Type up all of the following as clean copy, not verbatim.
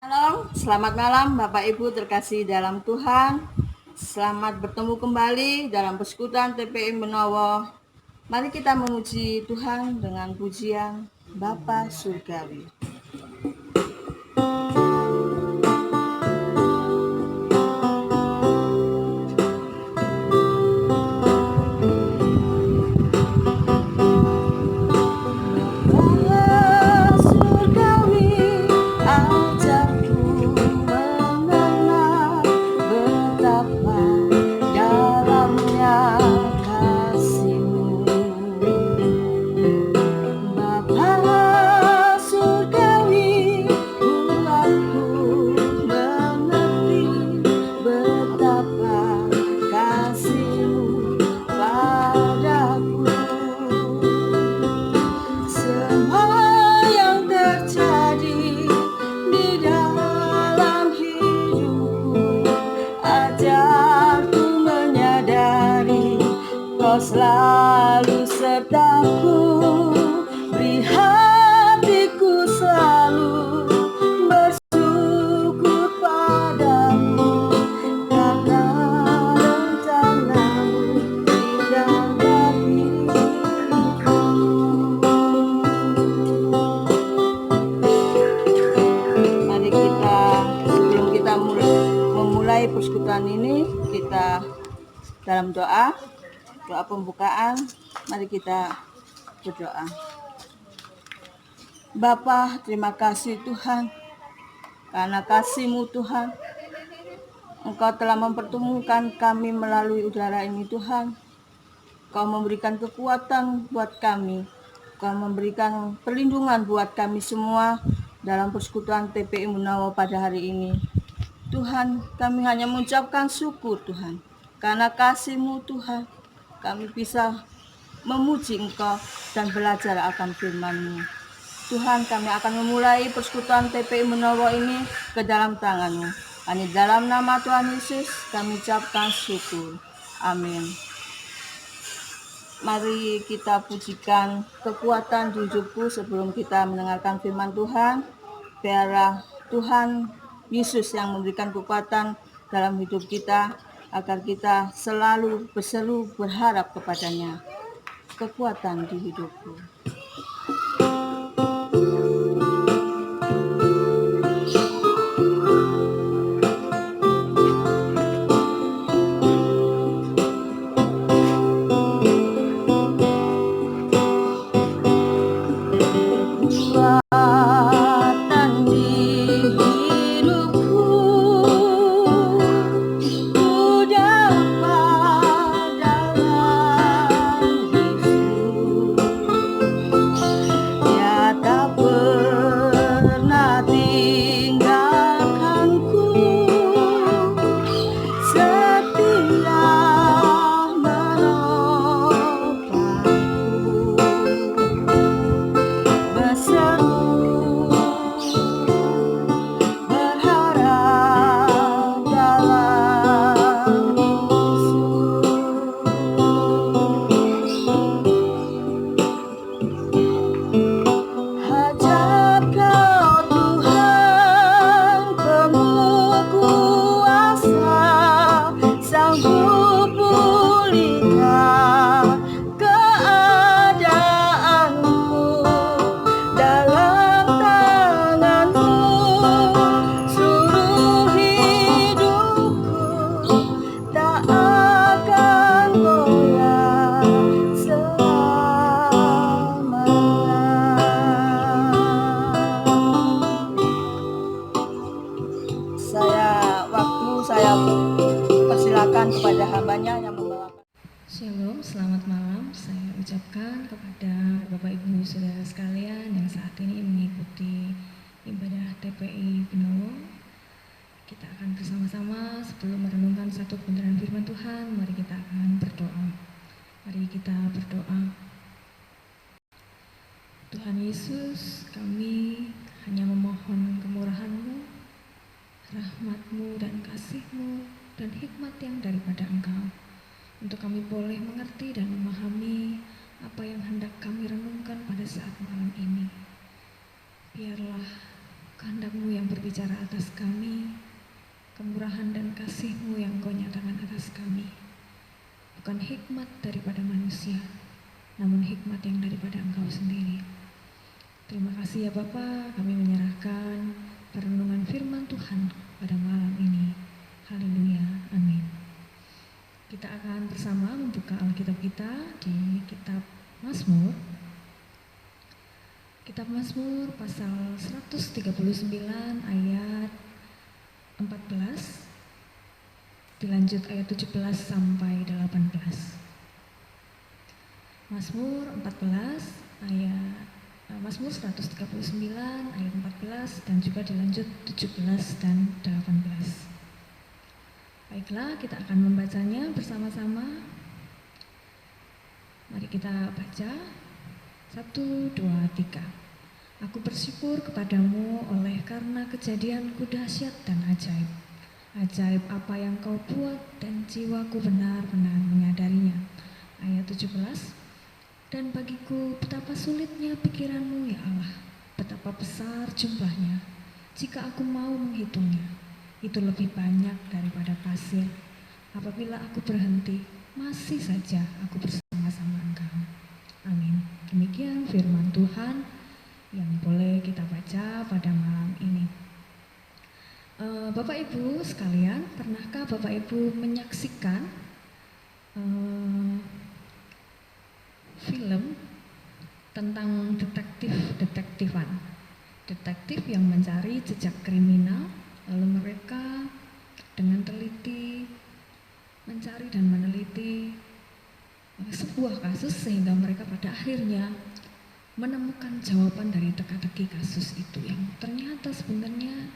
Shalom, selamat malam Bapak Ibu terkasih dalam Tuhan. Selamat bertemu kembali dalam persekutuan TPI Benowo. Mari kita memuji Tuhan dengan pujian Bapa Surgawi. Selalu sertaku, beri hatiku selalu bersyukur padamu, karena rencanamu indah bagiku. Mari kita, sebelum kita memulai persekutuan ini, kita dalam doa pembukaan, mari kita berdoa. Bapa, terima kasih Tuhan, karena kasih-Mu Tuhan, Engkau telah mempertemukan kami melalui udara ini Tuhan. Engkau memberikan kekuatan buat kami, Engkau memberikan perlindungan buat kami semua dalam persekutuan TPI Benowo pada hari ini. Tuhan, kami hanya mengucapkan syukur Tuhan, karena kasih-Mu Tuhan, kami bisa memuji Engkau dan belajar akan firman-Mu. Tuhan, kami akan memulai persekutuan TPI Benowo ini ke dalam tangan-Mu. Hanya dalam nama Tuhan Yesus kami ucapkan syukur. Amin. Mari kita pujikan kekuatan di hidupku sebelum kita mendengarkan firman Tuhan. Biarlah Tuhan Yesus yang memberikan kekuatan dalam hidup kita, agar kita selalu berseru berharap kepadanya. Kekuatan di hidupku. Saya persilakan kepada hambanya yang membawakan. Shalom, selamat malam. Saya ucapkan kepada Bapak Ibu Saudara sekalian yang saat ini mengikuti ibadah TPI Benowo. Kita akan bersama-sama sebelum merenungkan satu kebenaran firman Tuhan, mari kita akan berdoa. Mari kita berdoa. Tuhan Yesus, kami hanya memohon kemurahan-Mu, rahmat-Mu dan kasih-Mu dan hikmat yang daripada Engkau, untuk kami boleh mengerti dan memahami apa yang hendak kami renungkan pada saat malam ini. Biarlah kehendak-Mu yang berbicara atas kami, kemurahan dan kasih-Mu yang Kau nyatakan atas kami. Bukan hikmat daripada manusia, namun hikmat yang daripada Engkau sendiri. Terima kasih ya Bapa, kami menyerahkan perenungan firman Tuhan pada malam ini. Haleluya, amin. Kita akan bersama membuka Alkitab kita di kitab Mazmur. Kitab Mazmur pasal 139 ayat 14, dilanjut ayat 17 sampai 18. Mazmur 139 ayat 14 dan juga dilanjut 17 dan 18. Baiklah, kita akan membacanya bersama-sama. Mari kita baca. 1, 2, 3. Aku bersyukur kepadamu oleh karena kejadianku dahsyat dan ajaib. Ajaib apa yang Kau buat dan jiwaku benar-benar menyadarinya. Ayat 17. Dan bagiku betapa sulitnya pikiran-Mu ya Allah, betapa besar jumlahnya. Jika aku mau menghitungnya, itu lebih banyak daripada pasir. Apabila aku berhenti, masih saja aku bersama-sama Engkau. Amin. Demikian firman Tuhan yang boleh kita baca pada malam ini. Bapak Ibu sekalian, pernahkah Bapak Ibu menyaksikan film tentang detektif-detektifan, detektif yang mencari jejak kriminal, lalu mereka dengan teliti mencari dan meneliti sebuah kasus sehingga mereka pada akhirnya menemukan jawaban dari teka-teki kasus itu yang ternyata sebenarnya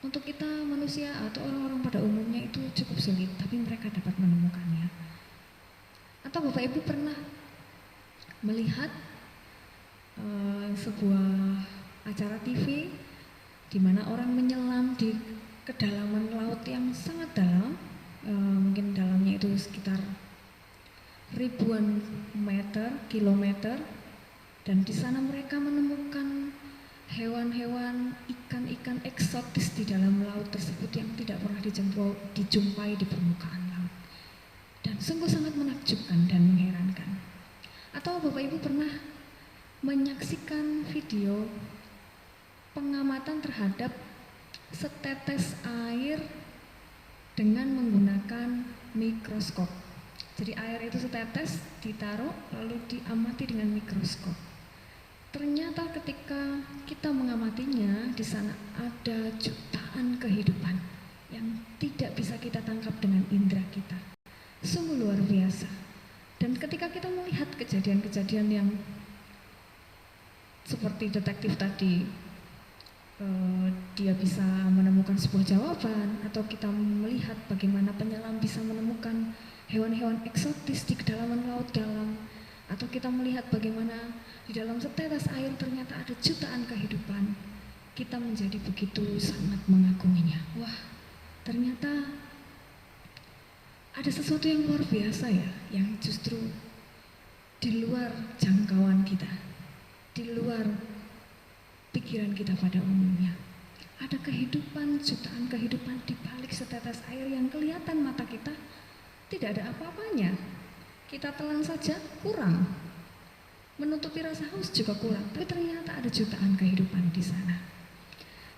untuk kita manusia atau orang-orang pada umumnya itu cukup sulit, tapi mereka dapat menemukannya. Atau Bapak Ibu pernah melihat sebuah acara TV di mana orang menyelam di kedalaman laut yang sangat dalam, mungkin dalamnya itu sekitar ribuan kilometer, dan di sana mereka menemukan hewan-hewan, ikan-ikan eksotis di dalam laut tersebut yang tidak pernah dijumpai di permukaan laut, dan sungguh sangat menakjubkan dan mengherankan. Atau Bapak Ibu pernah menyaksikan video pengamatan terhadap setetes air dengan menggunakan mikroskop. Jadi air itu setetes ditaruh lalu diamati dengan mikroskop. Ternyata ketika kita mengamatinya, di sana ada jutaan kehidupan yang tidak bisa kita tangkap dengan indera kita. Sungguh luar biasa. Dan ketika kita melihat kejadian-kejadian yang seperti detektif tadi, dia bisa menemukan sebuah jawaban, atau kita melihat bagaimana penyelam bisa menemukan hewan-hewan eksotis di kedalaman laut dalam, atau kita melihat bagaimana di dalam setetes air ternyata ada jutaan kehidupan, kita menjadi begitu sangat mengaguminya. Wah, ternyata ada sesuatu yang luar biasa ya, yang justru di luar jangkauan kita, di luar pikiran kita pada umumnya. Ada kehidupan, jutaan kehidupan di balik setetes air yang kelihatan mata kita tidak ada apa-apanya. Kita telan saja kurang, menutupi rasa haus juga kurang, tapi ternyata ada jutaan kehidupan di sana.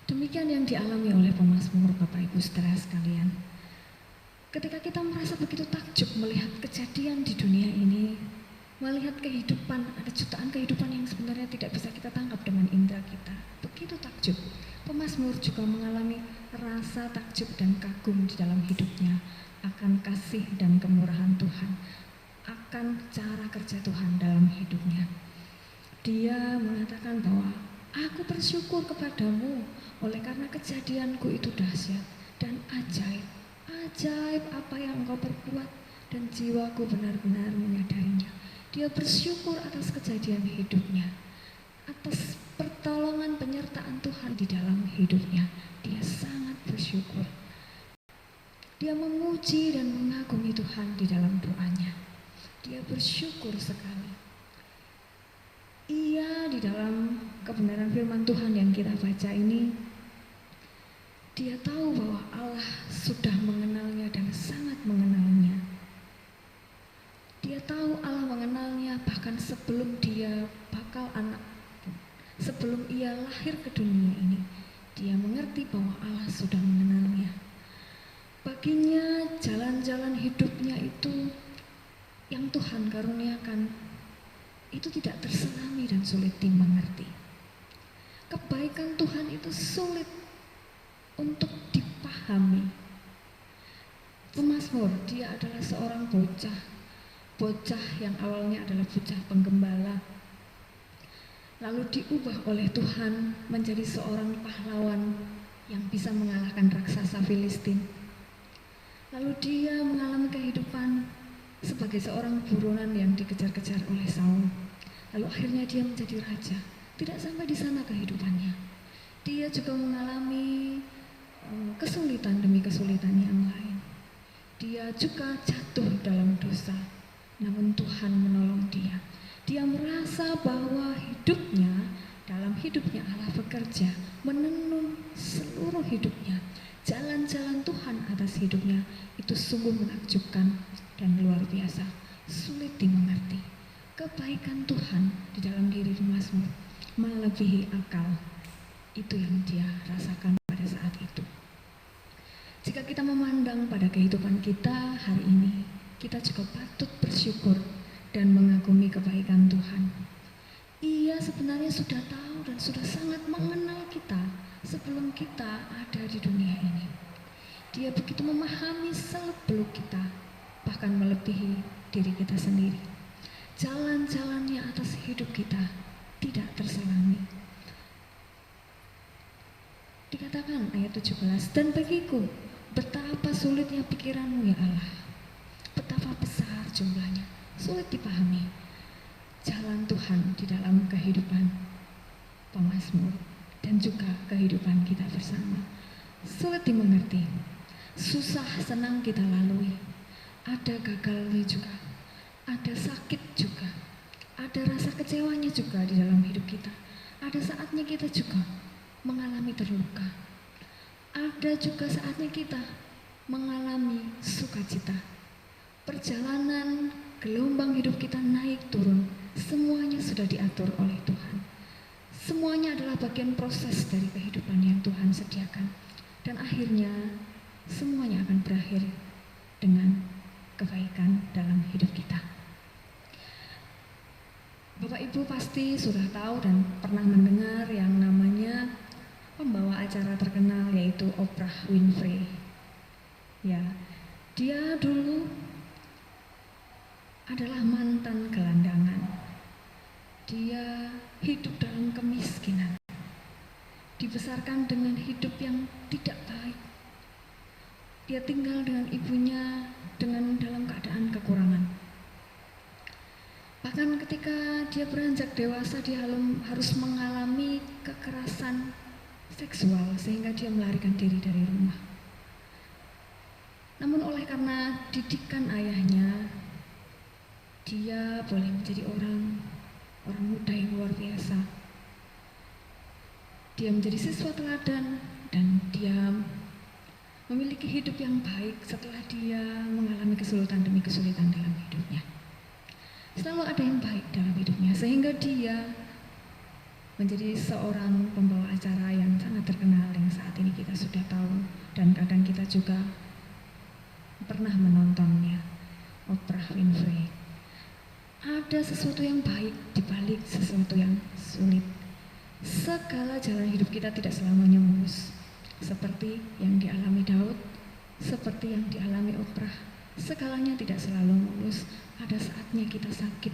Demikian yang dialami oleh pemazmur, Bapak Ibu Saudara sekalian. Ketika kita merasa begitu takjub melihat kejadian di dunia ini, melihat kehidupan, ada jutaan kehidupan yang sebenarnya tidak bisa kita tangkap dengan indera kita. Begitu takjub. Pemazmur juga mengalami rasa takjub dan kagum di dalam hidupnya akan kasih dan kemurahan Tuhan, akan cara kerja Tuhan dalam hidupnya. Dia mengatakan bahwa aku bersyukur kepadamu oleh karena kejadianku itu dahsyat dan ajaib. Ajaib apa yang Engkau perbuat dan jiwaku benar-benar menyadarinya. Dia bersyukur atas kejadian hidupnya, atas pertolongan penyertaan Tuhan di dalam hidupnya. Dia sangat bersyukur. Dia memuji dan mengagumi Tuhan di dalam doanya. Dia bersyukur sekali. Ia di dalam kebenaran firman Tuhan yang kita baca ini, dia tahu bahwa Allah sudah mengenalnya dan sangat mengenalnya. Dia tahu Allah mengenalnya bahkan sebelum dia bakal anak, sebelum ia lahir ke dunia ini. Dia mengerti bahwa Allah sudah mengenalnya. Baginya jalan-jalan hidupnya itu yang Tuhan karuniakan itu tidak terselami dan sulit dimengerti. Kebaikan Tuhan itu sulit untuk dipahami. Pemazmur, dia adalah seorang bocah yang awalnya adalah bocah penggembala, lalu diubah oleh Tuhan menjadi seorang pahlawan yang bisa mengalahkan raksasa Filistin. Lalu dia mengalami kehidupan sebagai seorang buronan yang dikejar-kejar oleh Saul. Lalu akhirnya dia menjadi raja. Tidak sampai di sana kehidupannya. Dia juga mengalami kesulitan demi kesulitan yang lain. Dia juga jatuh dalam dosa. Namun Tuhan menolong dia. Dia merasa bahwa dalam hidupnya Allah bekerja, menenun seluruh hidupnya. Jalan-jalan Tuhan atas hidupnya itu sungguh menakjubkan dan luar biasa, sulit dimengerti. Kebaikan Tuhan di dalam diri pemazmur melebihi akal. Itu yang dia rasakan pada saat itu. Jika kita memandang pada kehidupan kita hari ini, kita juga patut bersyukur dan mengagumi kebaikan Tuhan. Ia sebenarnya sudah tahu dan sudah sangat mengenal kita sebelum kita ada di dunia ini. Dia begitu memahami seluk-beluk kita, bahkan melebihi diri kita sendiri. Jalan-jalannya atas hidup kita tidak terselami. Dikatakan ayat 17, dan bagiku betapa sulitnya pikiranmu ya Allah, betapa besar jumlahnya, sulit dipahami jalan Tuhan di dalam kehidupan pemazmur dan juga kehidupan kita bersama. Sulit dimengerti, susah senang kita lalui, ada gagalnya juga, ada sakit juga, ada rasa kecewanya juga di dalam hidup kita. Ada saatnya kita juga mengalami terluka, ada juga saatnya kita mengalami sukacita. Perjalanan gelombang hidup kita naik turun, semuanya sudah diatur oleh Tuhan. Semuanya adalah bagian proses dari kehidupan yang Tuhan sediakan. Dan akhirnya semuanya akan berakhir dengan kebaikan dalam hidup kita. Bapak Ibu pasti sudah tahu dan pernah mendengar yang namanya pembawa acara terkenal yaitu Oprah Winfrey. Ya, dia dulu adalah mantan gelandangan. Dia hidup dalam kemiskinan. Dibesarkan dengan hidup yang tidak baik. Dia tinggal dengan ibunya dalam keadaan kekurangan. Bahkan ketika dia beranjak dewasa, dia harus mengalami kekerasan seksual sehingga dia melarikan diri dari rumah. Namun oleh karena didikan ayahnya, dia boleh menjadi orang muda yang luar biasa. Dia menjadi siswa teladan dan dia memiliki hidup yang baik setelah dia mengalami kesulitan demi kesulitan dalam hidupnya. Selalu ada yang baik dalam hidupnya sehingga dia menjadi seorang pembawa acara yang sangat terkenal yang saat ini kita sudah tahu dan kadang kita juga pernah menontonnya, Oprah Winfrey. Ada sesuatu yang baik di balik sesuatu yang sulit. Segala jalan hidup kita tidak selamanya mulus. Seperti yang dialami Daud, seperti yang dialami Oprah. Segalanya tidak selalu mulus. Ada saatnya kita sakit.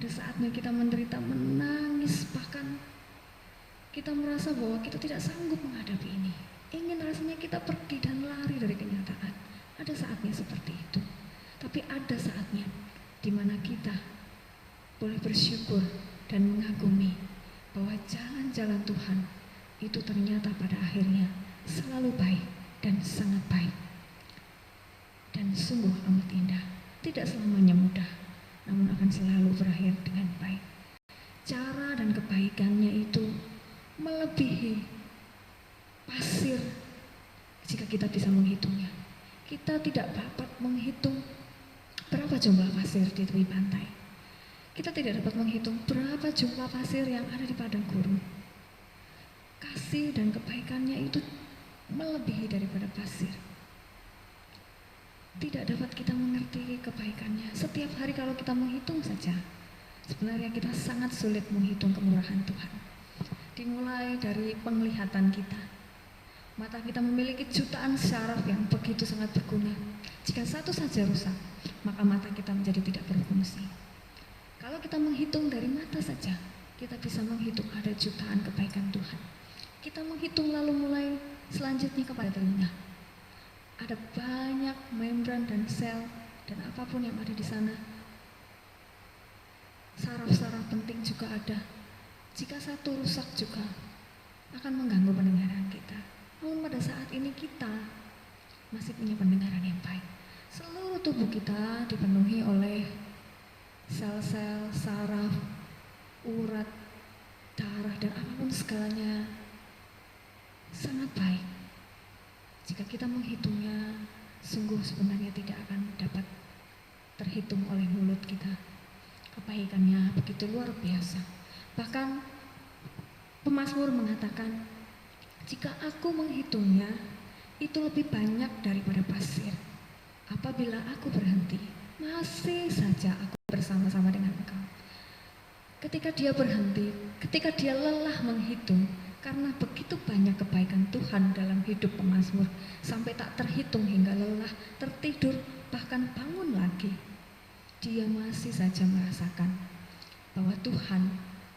Ada saatnya kita menderita, menangis, bahkan kita merasa bahwa kita tidak sanggup menghadapi ini. Ingin rasanya kita pergi dan lari dari kenyataan. Ada saatnya seperti itu. Tapi ada saatnya di mana kita boleh bersyukur dan mengagumi bahwa jalan-jalan Tuhan itu ternyata pada akhirnya selalu baik dan sangat baik. Dan sungguh amat indah. Tidak selamanya mudah, namun akan selalu berakhir dengan baik. cara dan kebaikannya itu melebihi pasir jika kita bisa menghitungnya. Kita tidak dapat menghitung berapa jumlah pasir di tepi pantai. Kita tidak dapat menghitung berapa jumlah pasir yang ada di padang gurun. Kasih dan kebaikannya itu melebihi daripada pasir. Tidak dapat kita mengerti kebaikannya. Setiap hari kalau kita menghitung saja, sebenarnya kita sangat sulit menghitung kemurahan Tuhan. Dimulai dari penglihatan kita. Mata kita memiliki jutaan syaraf yang begitu sangat berguna. Jika satu saja rusak, maka mata kita menjadi tidak berfungsi. Kalau kita menghitung dari mata saja, kita bisa menghitung ada jutaan kebaikan Tuhan. Kita menghitung lalu mulai selanjutnya kepada telinga. Ada banyak membran dan sel dan apapun yang ada di sana. Saraf-saraf penting juga ada. Jika satu rusak juga akan mengganggu pendengaran kita. Namun pada saat ini kita masih punya pendengaran yang baik. Seluruh tubuh kita dipenuhi oleh sel-sel, saraf, urat, darah, dan apapun segalanya sangat baik. Jika kita menghitungnya, sungguh sebenarnya tidak akan dapat terhitung oleh mulut kita. Kebaikannya begitu luar biasa. Bahkan pemazmur mengatakan, jika aku menghitungnya, itu lebih banyak daripada pasir. Apabila aku berhenti, masih saja aku bersama-sama dengan engkau. Ketika dia berhenti, ketika dia lelah menghitung, karena begitu banyak kebaikan Tuhan dalam hidup pemazmur, sampai tak terhitung hingga lelah, tertidur, bahkan bangun lagi, dia masih saja merasakan bahwa Tuhan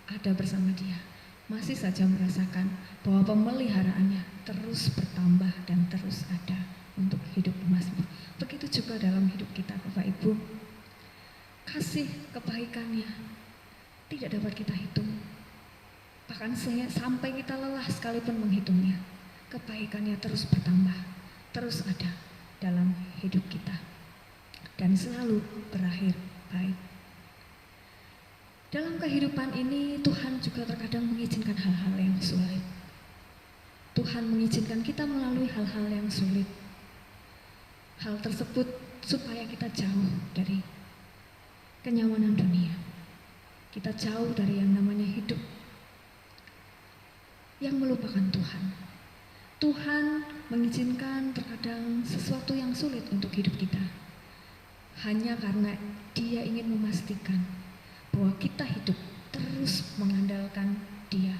ada bersama dia. Masih saja merasakan bahwa pemeliharaannya terus bertambah dan terus ada untuk hidup pemazmur. Begitu juga dalam hidup kita, Bapak Ibu. Kasih kebaikannya tidak dapat kita hitung. Bahkan sampai kita lelah sekalipun menghitungnya, kebaikannya terus bertambah, terus ada dalam hidup kita. Dan selalu berakhir baik. Dalam kehidupan ini Tuhan juga terkadang mengizinkan hal-hal yang sulit. Tuhan mengizinkan kita melalui hal-hal yang sulit. Hal tersebut supaya kita jauh dari kenyamanan dunia. Kita jauh dari yang namanya hidup yang melupakan Tuhan. Tuhan mengizinkan terkadang sesuatu yang sulit untuk hidup kita. Hanya karena Dia ingin memastikan bahwa kita hidup terus mengandalkan Dia,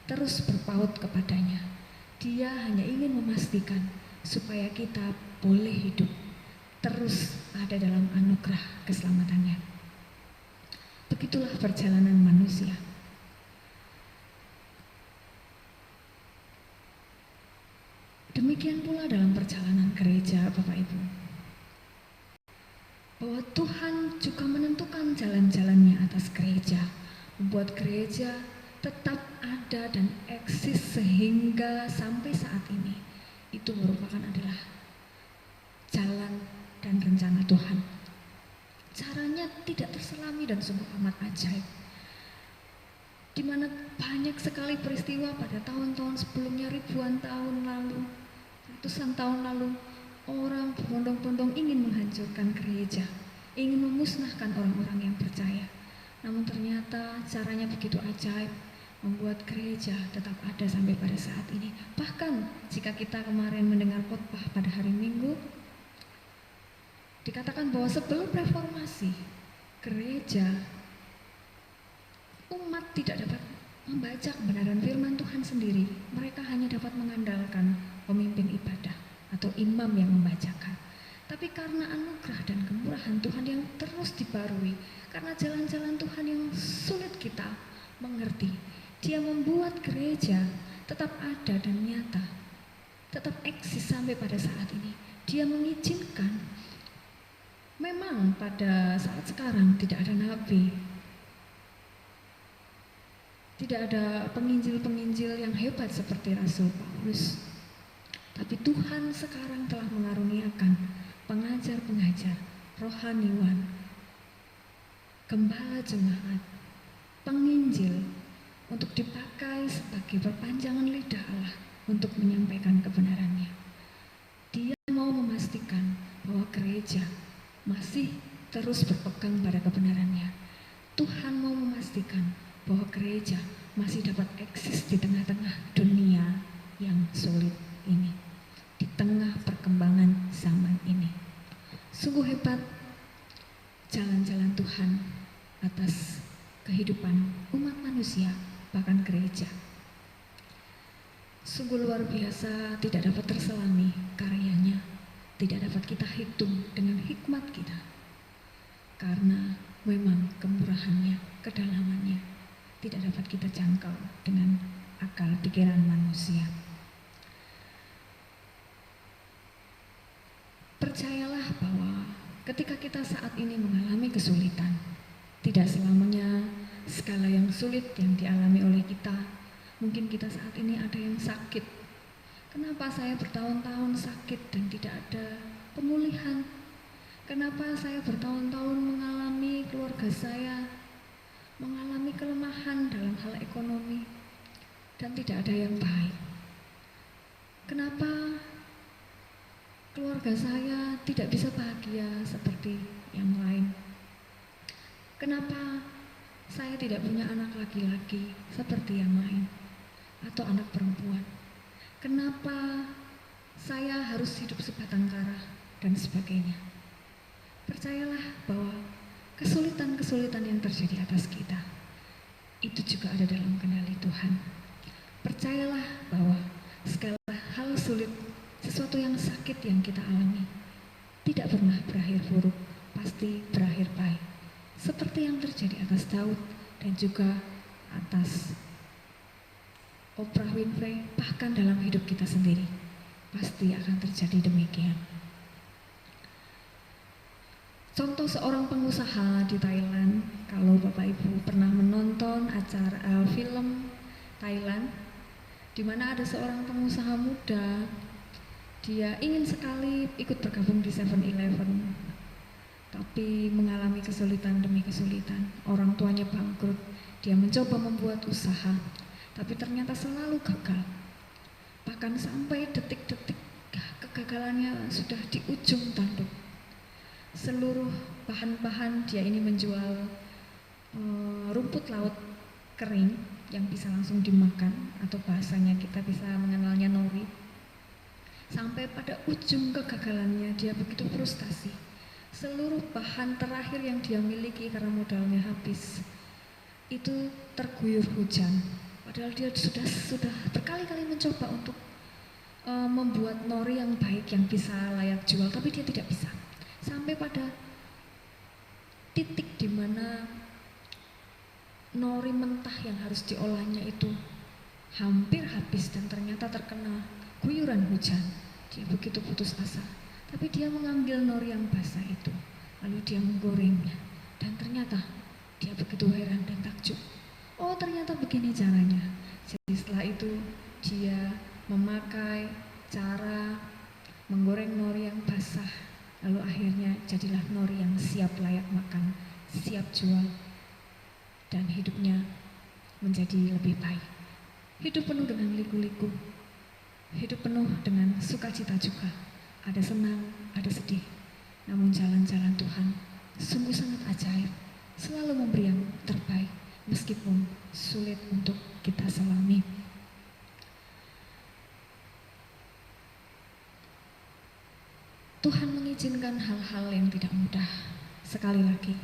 terus berpaut kepadanya. Dia hanya ingin memastikan supaya kita boleh hidup terus ada dalam anugerah keselamatannya. Begitulah perjalanan manusia. Demikian pula dalam perjalanan gereja, Bapak Ibu. Bahwa Tuhan juga menentukan jalan-jalannya atas gereja, membuat gereja tetap ada dan eksis sehingga sampai saat ini. Itu merupakan adalah jalan dan rencana Tuhan. Caranya tidak terselami dan sungguh amat ajaib. Di mana banyak sekali peristiwa pada tahun-tahun sebelumnya, ribuan tahun lalu, ratusan tahun lalu, orang berbondong-bondong ingin menghancurkan gereja, ingin memusnahkan orang-orang yang percaya. Namun ternyata caranya begitu ajaib, membuat gereja tetap ada sampai pada saat ini. Bahkan jika kita kemarin mendengar khotbah pada hari Minggu, dikatakan bahwa sebelum reformasi, gereja, umat tidak dapat membaca kebenaran firman Tuhan sendiri. Mereka hanya dapat mengandalkan pemimpin ibadah atau imam yang membacakan. Tapi karena anugerah dan kemurahan Tuhan yang terus dibarui, karena jalan-jalan Tuhan yang sulit kita mengerti, Dia membuat gereja tetap ada dan nyata, tetap eksis sampai pada saat ini. Dia mengizinkan. Memang pada saat sekarang tidak ada nabi, tidak ada penginjil-penginjil yang hebat seperti Rasul Paulus. Tapi Tuhan sekarang telah mengaruniakan pengajar-pengajar, rohaniwan, gembala jemaat, penginjil, untuk dipakai sebagai perpanjangan lidah Allah untuk menyampaikan kebenarannya. Dia mau memastikan bahwa gereja masih terus berpegang pada kebenarannya. Tuhan mau memastikan bahwa gereja masih dapat eksis di tengah-tengah dunia yang sulit ini, di tengah perkembangan zaman ini. Sungguh hebat jalan-jalan Tuhan atas kehidupan umat manusia, bahkan gereja. Sungguh luar biasa, tidak dapat terselami karyanya, tidak dapat kita hitung dengan hikmat kita, karena memang kemurahannya, kedalamannya tidak dapat kita jangkau dengan akal pikiran manusia. Percayalah bahwa ketika kita saat ini mengalami kesulitan, tidak selamanya segala yang sulit yang dialami oleh kita. Mungkin kita saat ini ada yang sakit. Kenapa saya bertahun-tahun sakit dan tidak ada pemulihan? Kenapa saya bertahun-tahun mengalami keluarga saya mengalami kelemahan dalam hal ekonomi dan tidak ada yang baik? Kenapa keluarga saya tidak bisa bahagia seperti yang lain? Kenapa saya tidak punya anak laki-laki seperti yang lain atau anak perempuan? Kenapa saya harus hidup sebatang kara dan sebagainya? Percayalah bahwa kesulitan-kesulitan yang terjadi atas kita itu juga ada dalam kendali Tuhan. Percayalah bahwa segala hal sulit, sesuatu yang sakit yang kita alami tidak pernah berakhir buruk, pasti berakhir baik. Seperti yang terjadi atas Daud dan juga atas Oprah Winfrey, bahkan dalam hidup kita sendiri pasti akan terjadi demikian. Contoh seorang pengusaha di Thailand, kalau Bapak Ibu pernah menonton acara film Thailand, di mana ada seorang pengusaha muda, dia ingin sekali ikut bergabung di 7-Eleven, tapi mengalami kesulitan demi kesulitan. Orang tuanya bangkrut, dia mencoba membuat usaha, tapi ternyata selalu gagal. Bahkan sampai detik-detik kegagalannya sudah di ujung tanduk. Seluruh bahan-bahan dia ini menjual rumput laut kering yang bisa langsung dimakan, atau bahasanya kita bisa mengenalnya nori. Sampai pada ujung kegagalannya dia begitu frustasi. Seluruh bahan terakhir yang dia miliki karena modalnya habis itu terguyur hujan. Padahal dia sudah berkali-kali mencoba untuk membuat nori yang baik yang bisa layak jual, tapi dia tidak bisa. Sampai pada titik di mana nori mentah yang harus diolahnya itu hampir habis dan ternyata terkena guyuran hujan. Dia begitu putus asa, tapi dia mengambil nori yang basah itu, lalu dia menggorengnya, dan ternyata dia begitu heran dan takjub. Oh, ternyata begini caranya. Jadi setelah itu dia memakai cara menggoreng nori yang basah, lalu akhirnya jadilah nori yang siap layak makan, siap jual, dan hidupnya menjadi lebih baik. Hidup penuh dengan liku-liku, hidup penuh dengan sukacita juga. Ada senang, ada sedih, namun jalan-jalan Tuhan sungguh sangat ajaib, selalu memberi yang terbaik meskipun sulit untuk kita selami. Tuhan mengizinkan hal-hal yang tidak mudah, sekali lagi,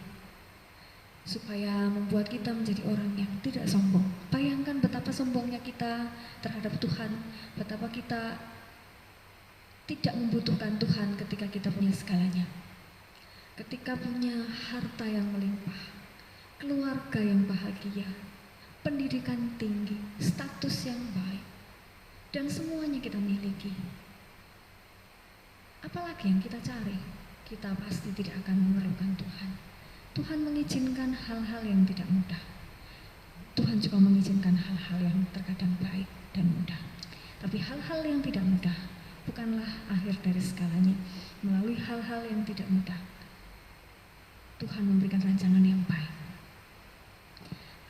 supaya membuat kita menjadi orang yang tidak sombong. Bayangkan betapa sombongnya kita terhadap Tuhan, betapa kita tidak membutuhkan Tuhan ketika kita punya segalanya. Ketika punya harta yang melimpah, keluarga yang bahagia, pendidikan tinggi, status yang baik, dan semuanya kita miliki. Apalagi yang kita cari? Kita pasti tidak akan memerlukan Tuhan. Tuhan mengizinkan hal-hal yang tidak mudah. Tuhan juga mengizinkan hal-hal yang terkadang baik dan mudah. Tapi hal-hal yang tidak mudah bukanlah akhir dari segalanya. Melalui hal-hal yang tidak mudah, Tuhan memberikan rancangan yang baik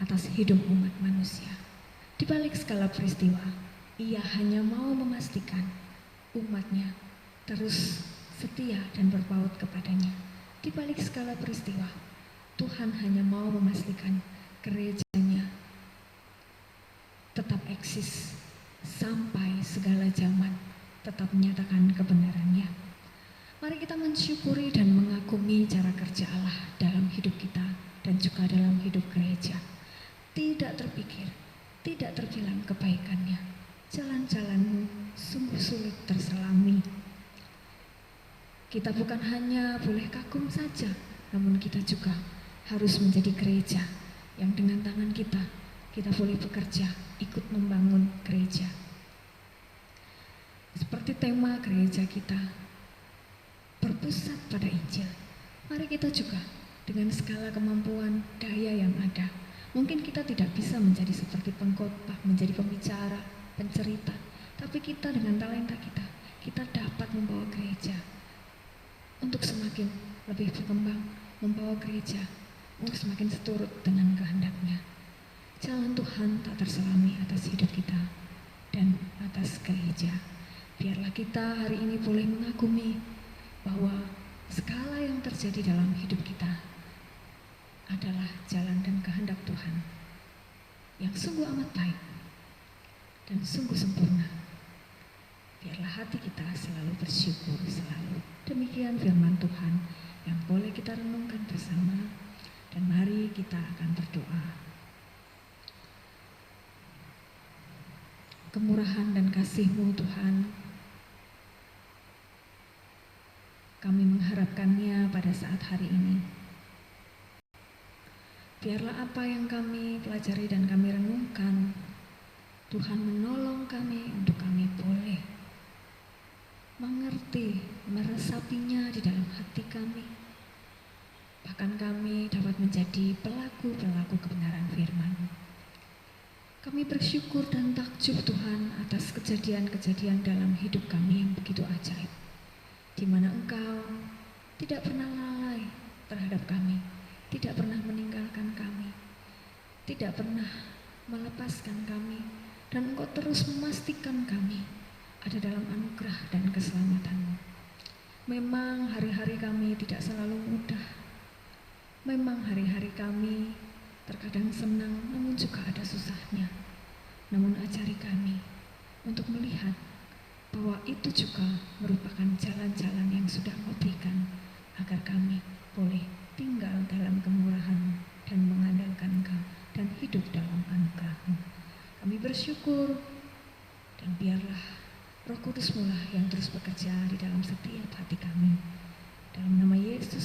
atas atas hidup umat manusia. Di balik segala peristiwa, Ia hanya mau memastikan umatnya terus setia dan berpaut kepadanya. Di balik segala peristiwa, Tuhan hanya mau memastikan gerejanya tetap eksis sampai segala zaman tetap menyatakan kebenarannya. Mari kita mensyukuri dan mengagumi cara kerja Allah dalam hidup kita dan juga dalam hidup gereja. Tidak terpikir, tidak terbilang kebaikannya. Jalan-jalanmu sungguh sulit terselami. Kita bukan hanya boleh kagum saja, namun kita juga harus menjadi gereja yang dengan tangan kita boleh bekerja, ikut membangun gereja. Seperti tema gereja kita, berpusat pada Injil. Mari kita juga dengan segala kemampuan daya yang ada. Mungkin kita tidak bisa menjadi seperti pengkhotbah, menjadi pembicara, pencerita, tapi kita dengan talenta kita dapat membawa gereja untuk semakin lebih berkembang, membawa gereja untuk semakin seturut dengan kehendak-Nya. Jalan Tuhan tak terselami atas hidup kita dan atas gereja. Biarlah kita hari ini boleh mengagumi bahwa segala yang terjadi dalam hidup kita adalah jalan dan kehendak Tuhan yang sungguh amat baik dan sungguh sempurna. Biarlah hati kita selalu bersyukur selalu. Demikian firman Tuhan yang boleh kita renungkan bersama, dan mari kita akan berdoa. Kemurahan dan kasih-Mu Tuhan, kami mengharapkannya pada saat hari ini. Biarlah apa yang kami pelajari dan kami renungkan, Tuhan menolong kami untuk kami boleh mengerti, meresapinya di dalam hati kami. Bahkan kami dapat menjadi pelaku-pelaku kebenaran firman-Mu. Kami bersyukur dan takjub Tuhan atas kejadian-kejadian dalam hidup kami yang begitu ajaib, di mana Engkau tidak pernah lalai terhadap kami, tidak pernah meninggalkan kami, tidak pernah melepaskan kami, dan Engkau terus memastikan kami ada dalam anugerah dan keselamatan-Mu. Memang hari-hari kami tidak selalu mudah, memang hari-hari kami terkadang senang, namun juga ada susahnya. Namun ajari kami untuk melihat bahwa itu juga merupakan jalan-jalan yang sudah Engkau berikan agar kami boleh tinggal dalam kemurahan dan mengandalkan Engkau dan hidup dalam anugerah-Mu. Kami bersyukur, dan biarlah Roh Kudus-Mu lah yang terus bekerja di dalam setiap hati kami. Dalam nama Yesus